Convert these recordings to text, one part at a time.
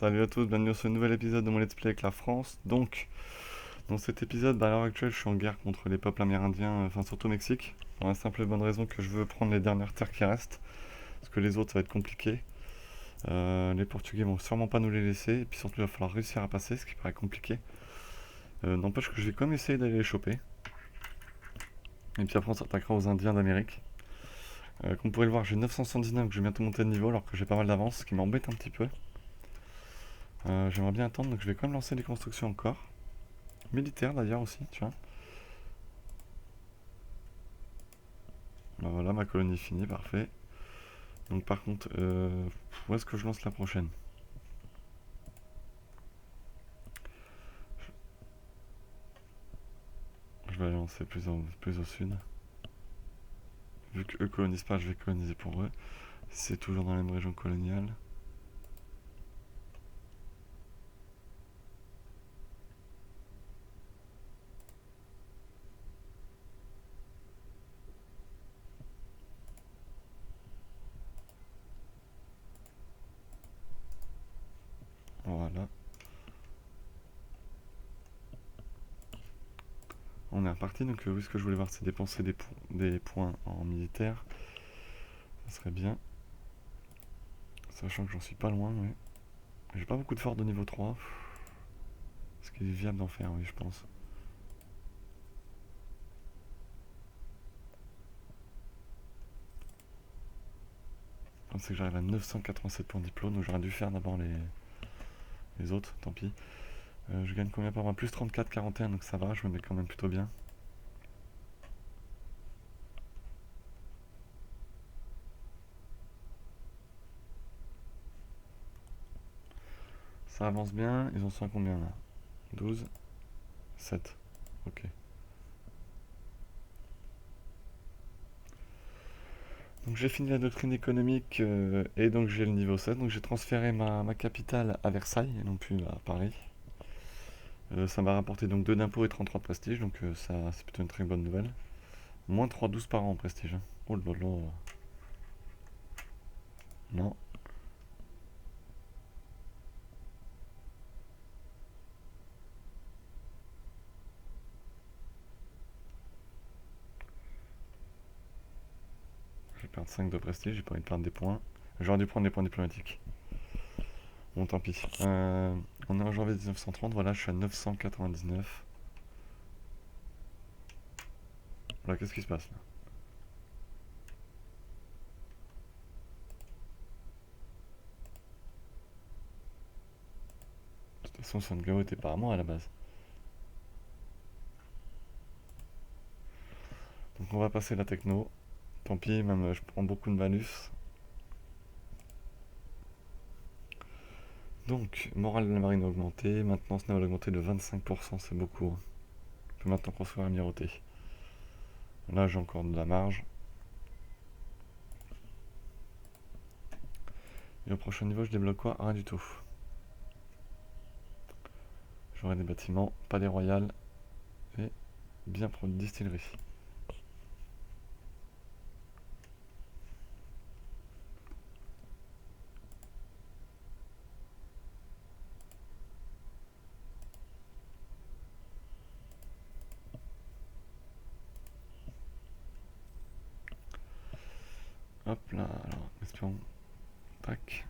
Salut à tous, bienvenue sur ce nouvel épisode de mon Let's Play avec la France. Donc, dans cet épisode, à l'heure actuelle, je suis en guerre contre les peuples amérindiens, enfin surtout au Mexique, pour la simple et bonne raison que je veux prendre les dernières terres qui restent, parce que les autres, ça va être compliqué. Les Portugais vont sûrement pas nous les laisser, et puis surtout, il va falloir réussir à passer, ce qui paraît compliqué. N'empêche que je vais quand même essayer d'aller les choper. Et puis après, on s'attaquera aux Indiens d'Amérique. Comme vous pouvez le voir, j'ai 979, que je vais bientôt monter de niveau, alors que j'ai pas mal d'avance, ce qui m'embête un petit peu. J'aimerais bien attendre, donc je vais quand même lancer des constructions encore. Militaires d'ailleurs aussi, tu vois. Bah voilà, ma colonie est finie, parfait. Donc par contre, où est-ce que je lance la prochaine? Je vais aller lancer plus au sud. Vu qu'eux colonisent pas, je vais coloniser pour eux. C'est toujours dans la même région coloniale. Voilà. On est reparti, donc oui, ce que je voulais voir, c'est dépenser des points en militaire. Ça serait bien. Sachant que j'en suis pas loin, mais j'ai pas beaucoup de forts de niveau 3. Ce qui est viable d'en faire, oui, je pense. C'est que j'arrive à 987 points de diplôme, donc j'aurais dû faire d'abord les autres, tant pis. Je gagne combien par mois? Plus 34, 41, donc ça va, je me mets quand même plutôt bien. Ça avance bien, ils en sont à combien là? 12, 7, ok. Donc j'ai fini la doctrine économique et donc j'ai le niveau 7, donc j'ai transféré ma capitale à Versailles et non plus à Paris. Ça m'a rapporté donc 2 d'impôts et 33 de prestige, donc ça c'est plutôt une très bonne nouvelle. Moins 3,12 par an en prestige. Hein. Oh là là. Non. Je vais perdre 5 de prestige, j'ai pas envie de perdre des points. J'aurais dû prendre des points diplomatiques. Bon tant pis. On est en janvier 1930, voilà, je suis à 999. Voilà, qu'est-ce qui se passe là? De toute façon, son Gao était pas à moi à la base. Donc on va passer la techno. Tant pis, même je prends beaucoup de malus. Donc, morale de la marine a augmenté, maintenance navale a augmenté de 25%, c'est beaucoup. Hein. Je peux maintenant construire amirauté. Là, j'ai encore de la marge. Et au prochain niveau, je débloque quoi? Rien du tout. J'aurai des bâtiments, palais royal et bien pour une distillerie. Hop là, alors, espion. Tac.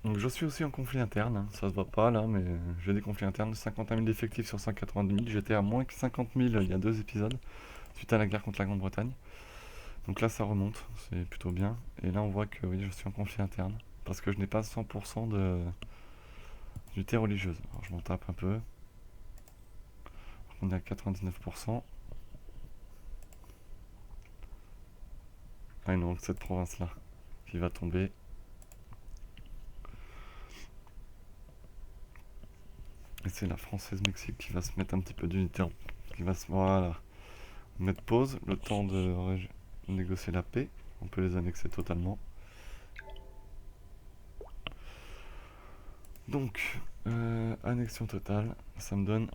Donc je suis aussi en conflit interne, hein. Ça se voit pas là, mais j'ai des conflits internes. 51 000 d'effectifs sur 190 000. J'étais à moins que 50 000 il y a 2 épisodes, suite à la guerre contre la Grande-Bretagne. Donc là ça remonte, c'est plutôt bien. Et là on voit que oui, je suis en conflit interne, parce que je n'ai pas 100% d'unité religieuse. Alors je m'en tape un peu. On est à 99%. Ah non, cette province là qui va tomber. Et c'est la française Mexique qui va se mettre un petit peu d'unité qui va se voilà, mettre pause, le temps de négocier la paix. On peut les annexer totalement. Donc, annexion totale, ça me donne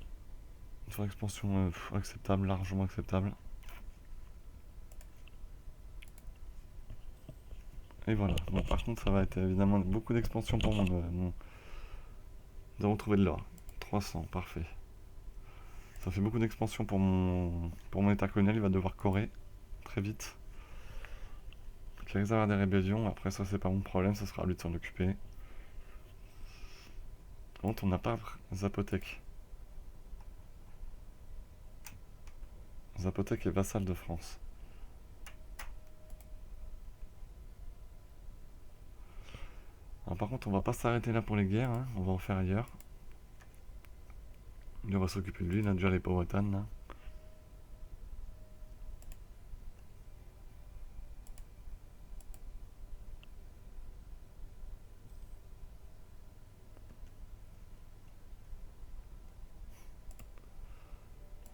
une surexpansion acceptable, largement acceptable. Et voilà. Bon, par contre, ça va être évidemment beaucoup d'expansion pour mon... Nous avons trouvé de l'or. 300, parfait. Ça fait beaucoup d'expansion pour mon état colonial. Il va devoir corer très vite. Il risque d'avoir des rébellions. Après, ça, c'est pas mon problème. Ça sera à lui de s'en occuper. Par contre, on n'a pas Zapotec. Zapotec est vassal de France. Alors, par contre, on va pas s'arrêter là pour les guerres. Hein. On va en faire ailleurs. Lui, on va s'occuper de lui. Il a déjà les Powhatan là.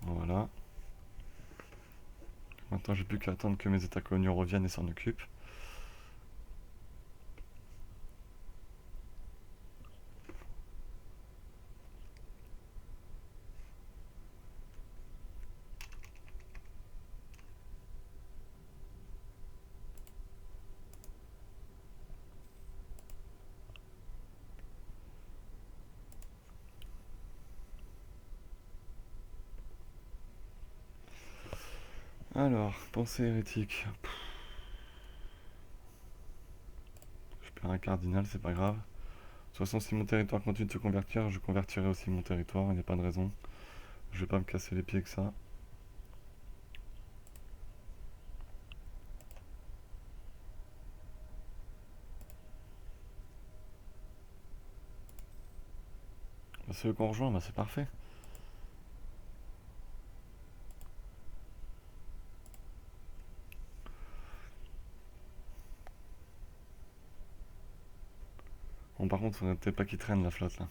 Voilà. Maintenant, j'ai plus qu'à attendre que mes états coloniaux reviennent et s'en occupent. Alors, pensée hérétique. Je perds un cardinal, c'est pas grave. De toute façon, si mon territoire continue de se convertir, je convertirai aussi mon territoire, il n'y a pas de raison. Je vais pas me casser les pieds avec ça. Bah, ceux qu'on rejoint, bah, c'est parfait. Bon, par contre, faudrait peut-être pas qu'ils traînent la flotte là.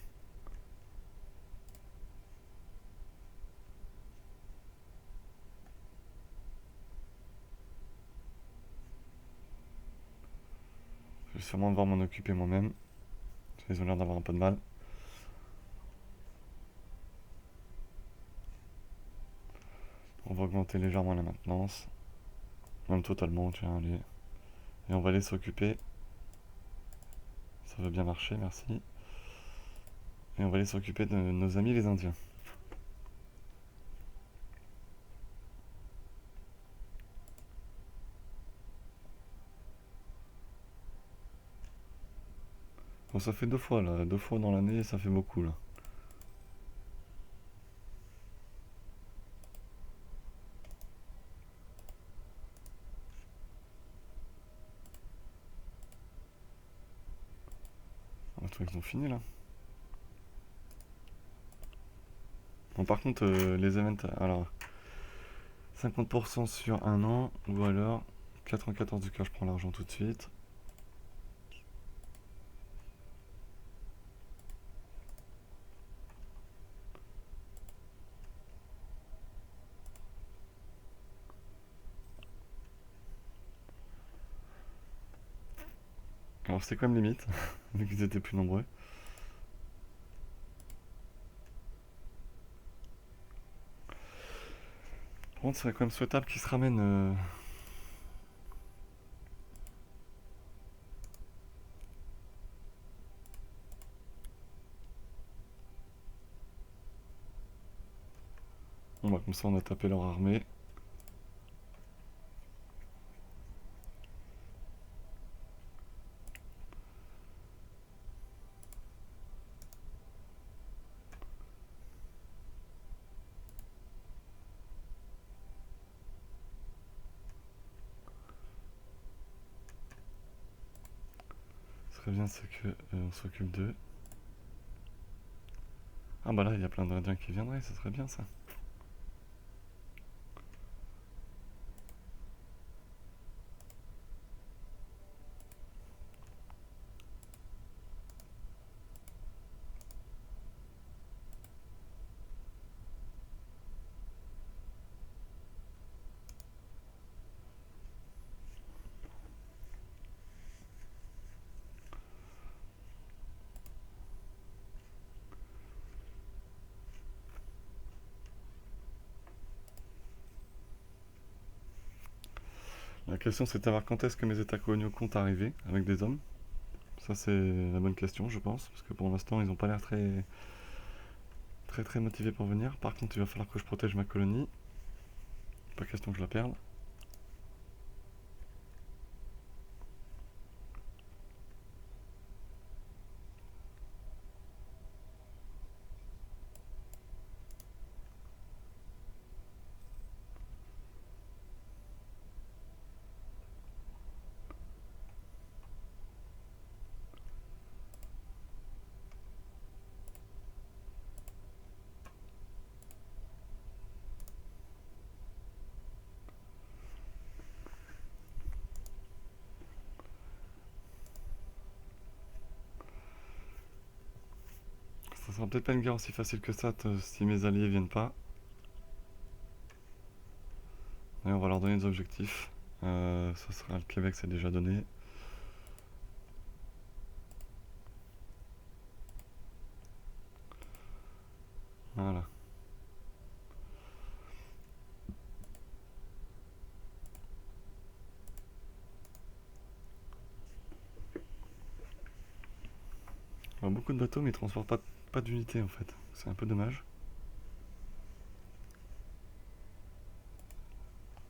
Je vais sûrement devoir m'en occuper moi-même. Ils ont l'air d'avoir un peu de mal. On va augmenter légèrement la maintenance. Même totalement, tiens, allez. Et on va aller s'occuper. Ça va bien marcher, merci. Et on va aller s'occuper de nos amis les Indiens. Bon, ça fait 2 fois là. 2 fois dans l'année, ça fait beaucoup là. Ah, toi, ils ont fini là. Bon, par contre, les events, alors 50% sur un an, ou alors 94 du cas, je prends l'argent tout de suite. Alors c'est quand même limite, vu qu'ils étaient plus nombreux. Par contre, ce serait quand même souhaitable qu'ils se ramènent. Bon, bah, comme ça, on a tapé leur armée. Ce serait bien, c'est que on s'occupe d'eux. Ah bah là, il y a plein d'Indiens qui viendraient, ce serait bien ça. La question c'est de savoir quand est-ce que mes états coloniaux comptent arriver avec des hommes. Ça c'est la bonne question je pense, parce que pour l'instant ils n'ont pas l'air très motivés pour venir. Par contre il va falloir que je protège ma colonie. Pas question que je la perde. Ça sera peut-être pas une guerre aussi facile que ça si mes alliés viennent pas. Et on va leur donner des objectifs. Ça sera le Québec, c'est déjà donné. Voilà. Alors, beaucoup de bateaux mais ils transportent pas d'unités en fait. C'est un peu dommage.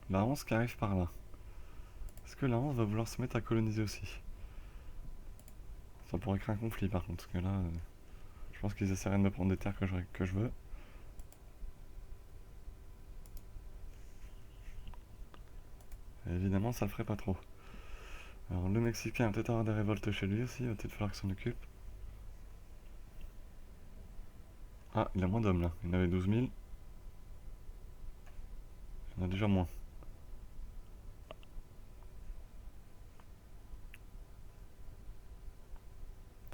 La Hanse qui arrive par là. Est-ce que la Hanse va vouloir se mettre à coloniser aussi? Ça pourrait créer un conflit par contre, parce que là, je pense qu'ils essaieraient de me prendre des terres que je veux. Et évidemment, ça le ferait pas trop. Alors, le Mexicain va peut-être avoir des révoltes chez lui aussi, il va peut-être falloir qu'il s'en occupe. Ah, il a moins d'hommes là, il en avait 12 000. Il en a déjà moins.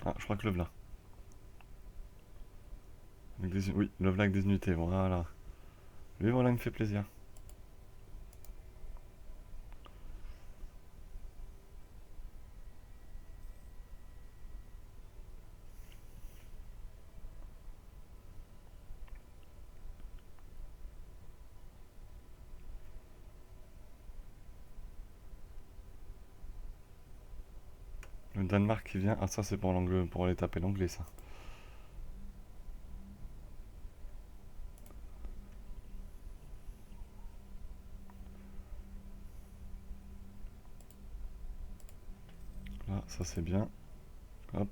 Ah, je crois que le v'là. Oui, le v'là avec des unités, voilà. Lui, voilà, il me fait plaisir. Le Danemark qui vient. Ah, ça, c'est pour aller taper l'anglais, ça. Là, ça, c'est bien. Hop.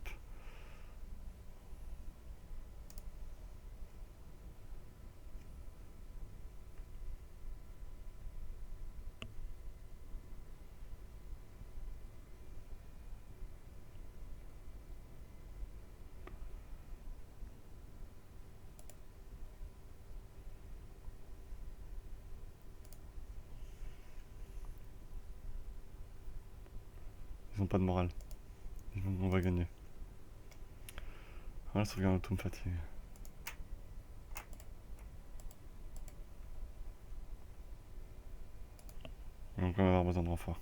Ils ont pas de morale. On va gagner. Voilà, sauvegarde auto me fatigue. Donc on va avoir besoin de renfort.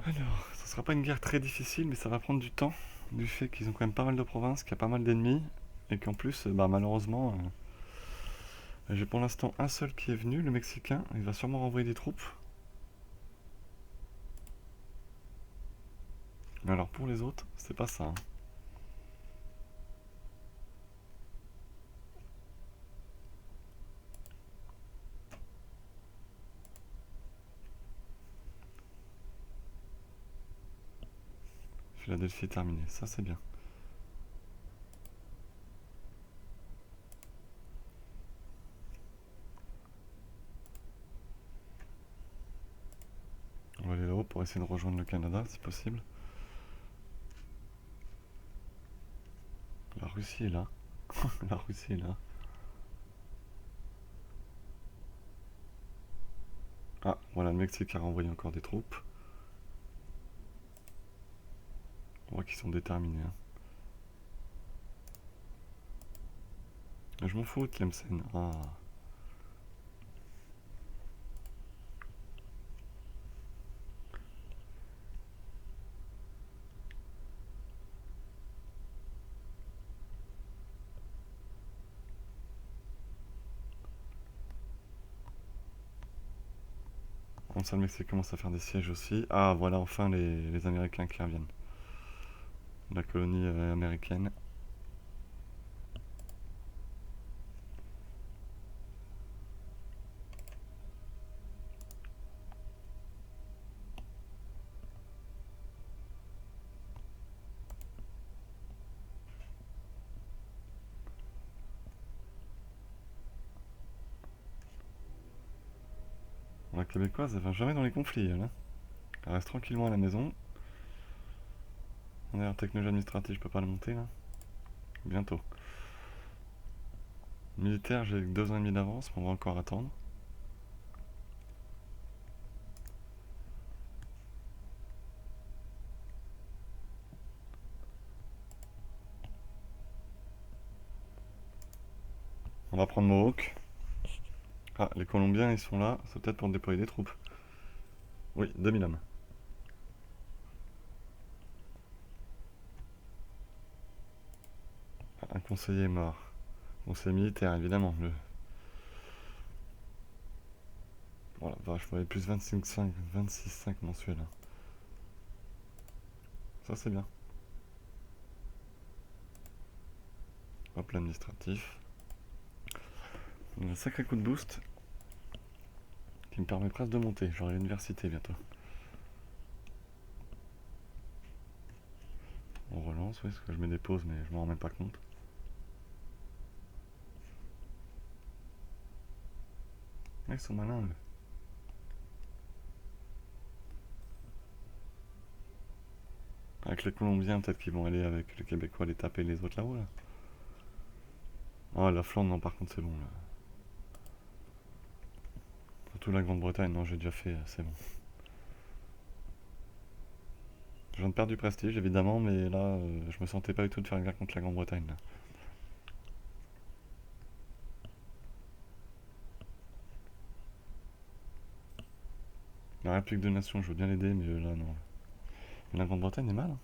Alors, ce sera pas une guerre très difficile, mais ça va prendre du temps, du fait qu'ils ont quand même pas mal de provinces, qu'il y a pas mal d'ennemis, et qu'en plus, bah, malheureusement, j'ai pour l'instant un seul qui est venu, le Mexicain, il va sûrement renvoyer des troupes. Mais alors pour les autres, c'est pas ça, hein. Philadelphie est terminé, ça c'est bien. On va aller là-haut pour essayer de rejoindre le Canada si possible. La Russie est là. La Russie est là. Ah, voilà, le Mexique a renvoyé encore des troupes. On voit qu'ils sont déterminés, hein. Je m'en fous de Tlemcen. Ah. Comme ça, le Mexique commence à faire des sièges aussi. Ah, voilà enfin les Américains qui reviennent. La colonie américaine. La québécoise, elle va jamais dans les conflits, elle. Hein. Elle reste tranquillement à la maison. On est en technologie administrative, je peux pas le monter là. Bientôt. Militaire, j'ai 2 ans et demi d'avance, mais on va encore attendre. On va prendre Mohawk. Ah, les Colombiens, ils sont là. C'est peut-être pour déployer des troupes. Oui, 2000 hommes. Ah, un conseiller est mort. Conseiller militaire, évidemment. Oh la vache, je plus 25,5, 26,5 mensuel. Ça, c'est bien. Hop, l'administratif. Un sacré coup de boost qui me permet presque de monter. J'aurai l'université bientôt. On relance, oui, parce que je mets des pauses, mais je m'en rends même pas compte. Ils sont malins, eux. Avec les Colombiens, peut-être qu'ils vont aller avec les Québécois les taper les autres là-haut, là. Ah, la Flandre, non, par contre, c'est bon, là. Surtout la Grande-Bretagne, non, j'ai déjà fait, c'est bon. Je viens de perdre du prestige, évidemment, mais là, je me sentais pas du tout de faire une guerre contre la Grande-Bretagne, là. La République de Nation, je veux bien l'aider, mais là, non. Mais la Grande-Bretagne est mal, hein.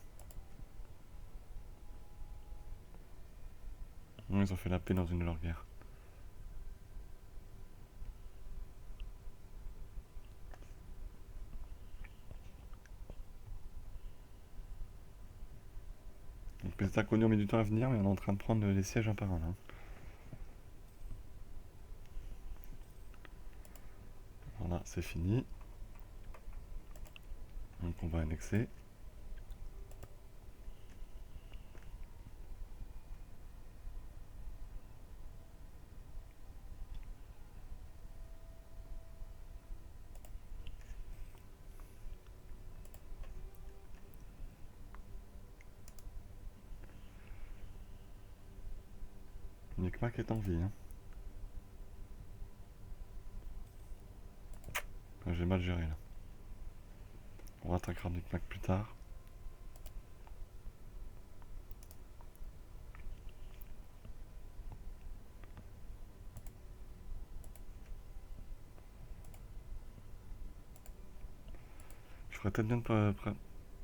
Non, ils ont fait la paix dans une de leurs guerres. Donc les États-Unis ont mis du temps à venir, mais on est en train de prendre les sièges un par un, là. Voilà, c'est fini. Donc on va annexer. Micmac est en vie, hein. J'ai mal géré, là. On rattraquera Micmac plus tard. Je ferais peut-être bien de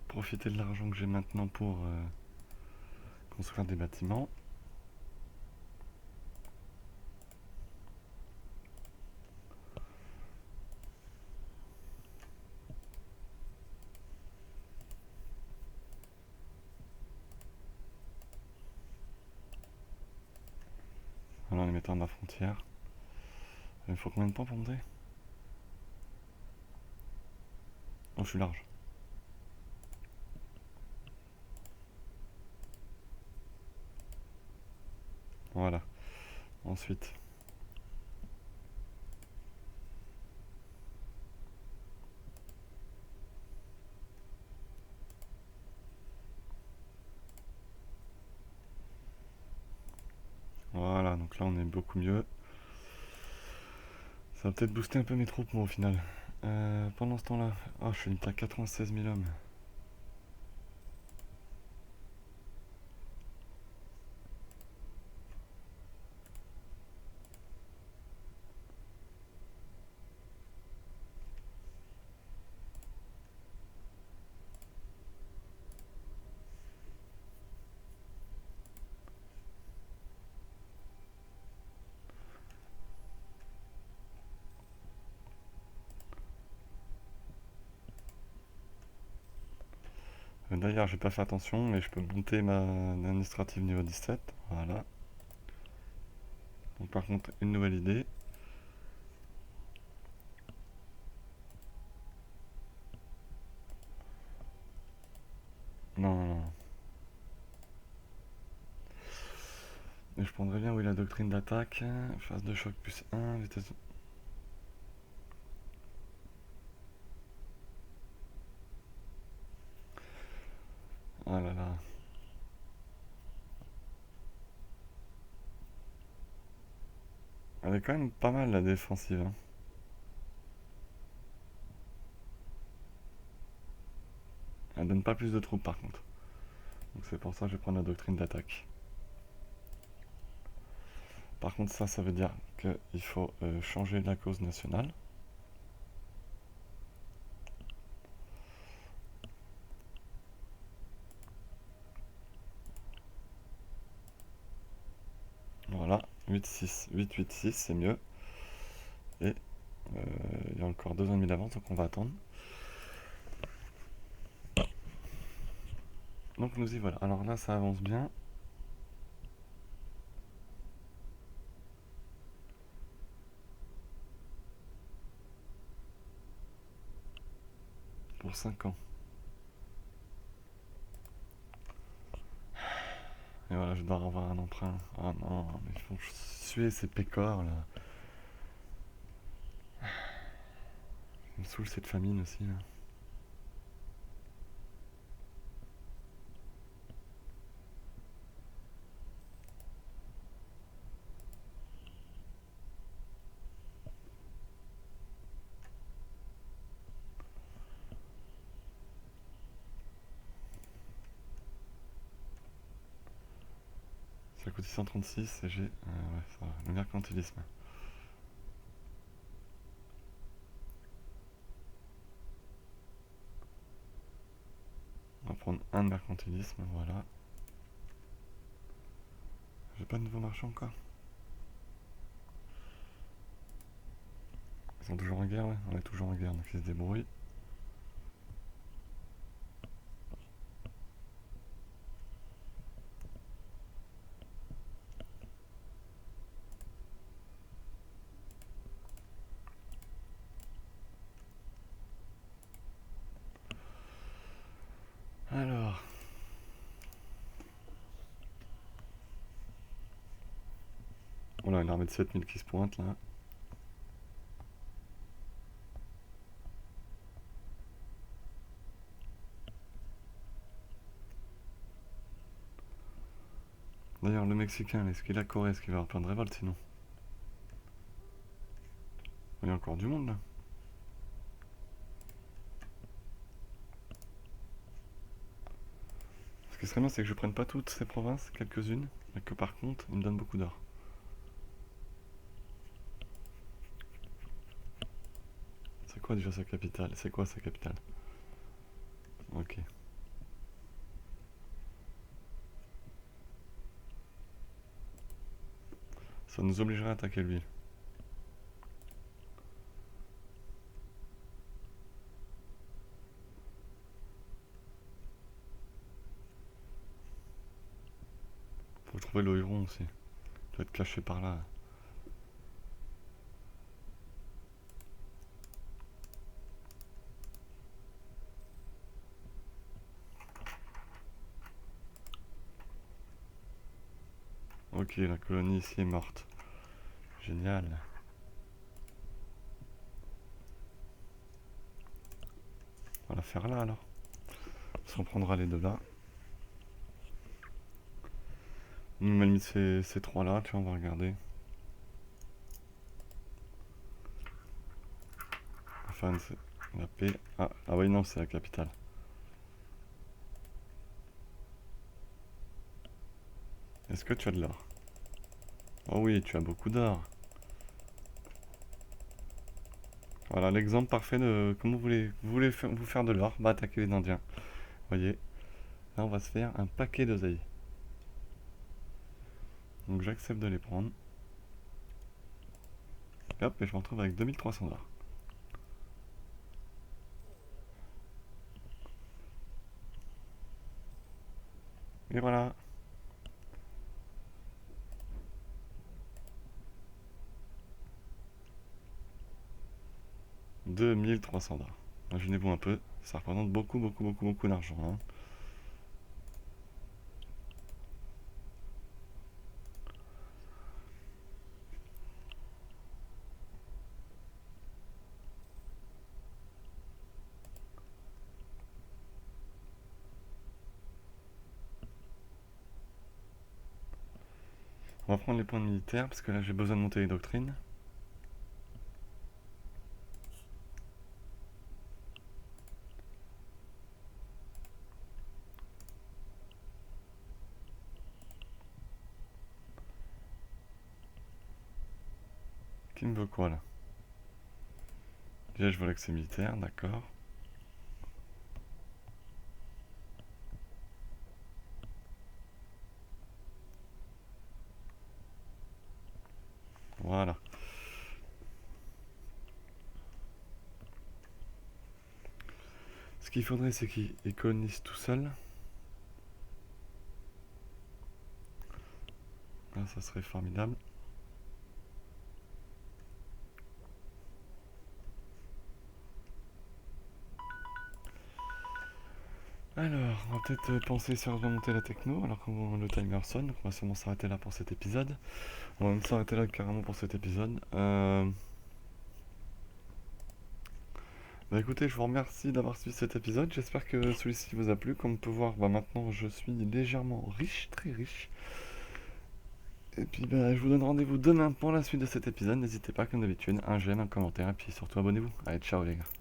profiter de l'argent que j'ai maintenant pour construire des bâtiments. Voilà, en les mettant à ma frontière. Il faut combien de temps pour monter? Oh, je suis large. Voilà. Ensuite. Voilà, donc là on est beaucoup mieux. Ça va peut-être booster un peu mes troupes, moi, au final. Pendant ce temps-là, oh, je suis à 96 000 hommes. D'ailleurs, j'ai pas fait attention, mais je peux monter ma administrative niveau 17. Voilà. Donc par contre, une nouvelle idée. Non, non, non. Et je prendrais bien, oui, la doctrine d'attaque. Phase de choc plus 1, vitesse... Ah là là. Elle est quand même pas mal la défensive, hein. Elle donne pas plus de troupes par contre. Donc c'est pour ça que je vais prendre la doctrine d'attaque. Par contre ça veut dire qu'il faut changer la cause nationale. Voilà, 8-6, 8-8-6 c'est mieux. Et il y a encore 2 ans et demi d'avance donc on va attendre. Donc nous y voilà. Alors là ça avance bien. Pour 5 ans. Et voilà, je dois avoir un emprunt. Ah non, mais il faut suer ces pécores là. Il me saoule cette famine aussi là. Ça coûte 636 et j'ai... ouais, ça va. Le mercantilisme. On va prendre un de mercantilisme, voilà. J'ai pas de nouveaux marchands encore. Ils sont toujours en guerre, ouais. On est toujours en guerre, donc ils se débrouillent. Alors... On a une armée de 7000 qui se pointe là. D'ailleurs, le Mexicain, est-ce qu'il a Corée? Est-ce qu'il va avoir plein de révoltes sinon? Il y a encore du monde là. Ce qui serait bien, c'est que je prenne pas toutes ces provinces, quelques-unes, mais que par contre, ils me donnent beaucoup d'or. C'est quoi déjà sa capitale? C'est quoi sa capitale? Ok. Ça nous obligerait à attaquer lui. Faut trouver l'Oiron aussi. Il doit être caché par là. Ok, la colonie ici est morte. Génial. On va la faire là alors. On prendra les deux là. On m'a mis ces trois là, tiens, on va regarder. Enfin, la paix. Ah oui, non, c'est la capitale. Est-ce que tu as de l'or? Oh oui, tu as beaucoup d'or. Voilà l'exemple parfait de comment vous voulez vous faire de l'or. Bah, attaquer les Indiens. Voyez, là on va se faire un paquet d'oseille. Donc j'accepte de les prendre. Et hop, et je me retrouve avec 2300 dollars. Et voilà. 2300 $. Imaginez-vous un peu, ça représente beaucoup d'argent, hein. On va prendre les points de militaire, parce que là j'ai besoin de monter les doctrines. Qui me veut quoi là? Déjà je veux l'accès militaire, d'accord. Voilà. Ce qu'il faudrait, c'est qu'il colonisent tout seul. Là, ça serait formidable. Alors, on va peut-être penser sérieusement monter la techno, alors que le timer sonne, donc on va sûrement s'arrêter là pour cet épisode. On va même s'arrêter là carrément pour cet épisode. Bah écoutez, je vous remercie d'avoir suivi cet épisode, j'espère que celui-ci vous a plu. Comme on peut voir, bah maintenant je suis légèrement riche, très riche. Et puis bah, je vous donne rendez-vous demain pour la suite de cet épisode. N'hésitez pas, comme d'habitude, un j'aime, un commentaire, et puis surtout abonnez-vous. Allez, ciao les gars.